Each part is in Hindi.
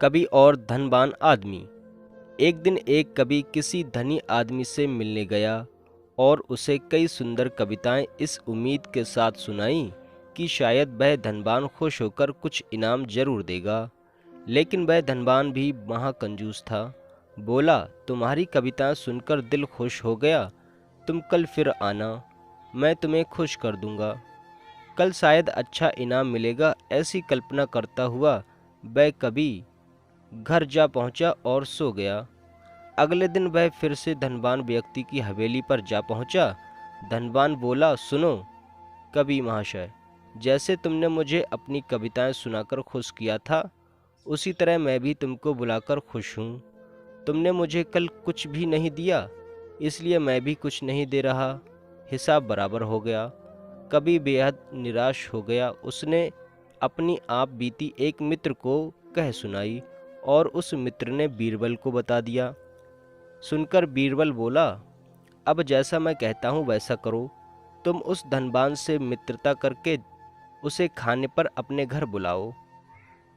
कवि और धनवान आदमी। एक दिन एक कवि किसी धनी आदमी से मिलने गया और उसे कई सुंदर कविताएं इस उम्मीद के साथ सुनाई कि शायद वह धनवान खुश होकर कुछ इनाम जरूर देगा। लेकिन वह धनवान भी महाकंजूस था। बोला, तुम्हारी कविताएं सुनकर दिल खुश हो गया। तुम कल फिर आना, मैं तुम्हें खुश कर दूंगा। कल शायद अच्छा इनाम मिलेगा, ऐसी कल्पना करता हुआ वह कवि घर जा पहुंचा और सो गया। अगले दिन वह फिर से धनवान व्यक्ति की हवेली पर जा पहुंचा। धनवान बोला, सुनो कवि महाशय, जैसे तुमने मुझे अपनी कविताएं सुनाकर खुश किया था, उसी तरह मैं भी तुमको बुलाकर खुश हूँ। तुमने मुझे कल कुछ भी नहीं दिया, इसलिए मैं भी कुछ नहीं दे रहा। हिसाब बराबर हो गया। कवि बेहद निराश हो गया। उसने अपनी आप बीती एक मित्र को कह सुनाई और उस मित्र ने बीरबल को बता दिया। सुनकर बीरबल बोला, अब जैसा मैं कहता हूँ वैसा करो। तुम उस धनवान से मित्रता करके उसे खाने पर अपने घर बुलाओ।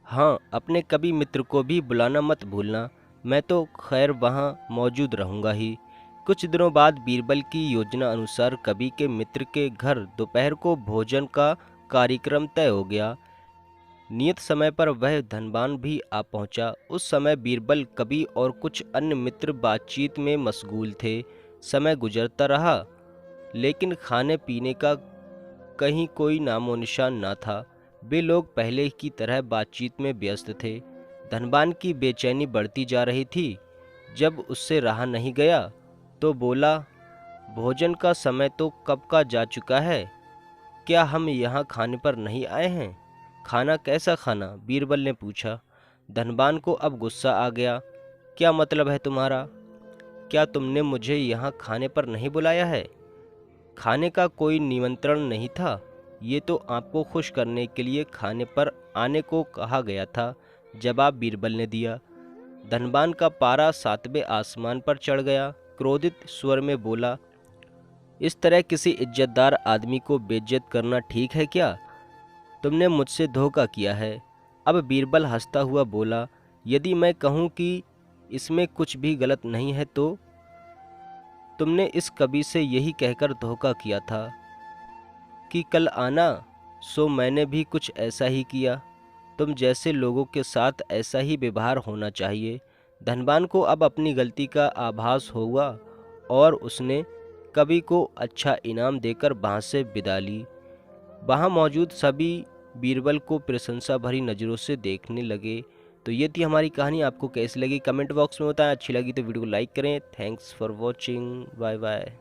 हाँ, अपने कवि मित्र को भी बुलाना मत भूलना। मैं तो खैर वहाँ मौजूद रहूँगा ही। कुछ दिनों बाद बीरबल की योजना अनुसार कवि के मित्र के घर दोपहर को भोजन का कार्यक्रम तय हो गया। नियत समय पर वह धनवान भी आ पहुंचा। उस समय बीरबल, कवि और कुछ अन्य मित्र बातचीत में मशगूल थे। समय गुजरता रहा, लेकिन खाने पीने का कहीं कोई नामो निशान ना था। वे लोग पहले की तरह बातचीत में व्यस्त थे। धनवान की बेचैनी बढ़ती जा रही थी। जब उससे रहा नहीं गया तो बोला, भोजन का समय तो कब का जा चुका है। क्या हम यहाँ खाने पर नहीं आए हैं? खाना कैसा खाना? बीरबल ने पूछा। धनवान को अब गुस्सा आ गया। क्या मतलब है तुम्हारा? क्या तुमने मुझे यहाँ खाने पर नहीं बुलाया है? खाने का कोई निमंत्रण नहीं था। ये तो आपको खुश करने के लिए खाने पर आने को कहा गया था, जवाब बीरबल ने दिया। धनवान का पारा सातवें आसमान पर चढ़ गया। क्रोधित स्वर में बोला, इस तरह किसी इज्जतदार आदमी को बेइज्जत करना ठीक है क्या? तुमने मुझसे धोखा किया है। अब बीरबल हंसता हुआ बोला, यदि मैं कहूँ कि इसमें कुछ भी गलत नहीं है तो? तुमने इस कवि से यही कहकर धोखा किया था कि कल आना, सो मैंने भी कुछ ऐसा ही किया। तुम जैसे लोगों के साथ ऐसा ही व्यवहार होना चाहिए। धनवान को अब अपनी गलती का आभास हुआ और उसने कवि को अच्छा इनाम देकर वहाँ से विदा ली। वहाँ मौजूद सभी बीरबल को प्रशंसा भरी नज़रों से देखने लगे। तो ये थी हमारी कहानी। आपको कैसी लगी कमेंट बॉक्स में बताएं। अच्छी लगी तो वीडियो को लाइक करें। Thanks for watching. Bye bye.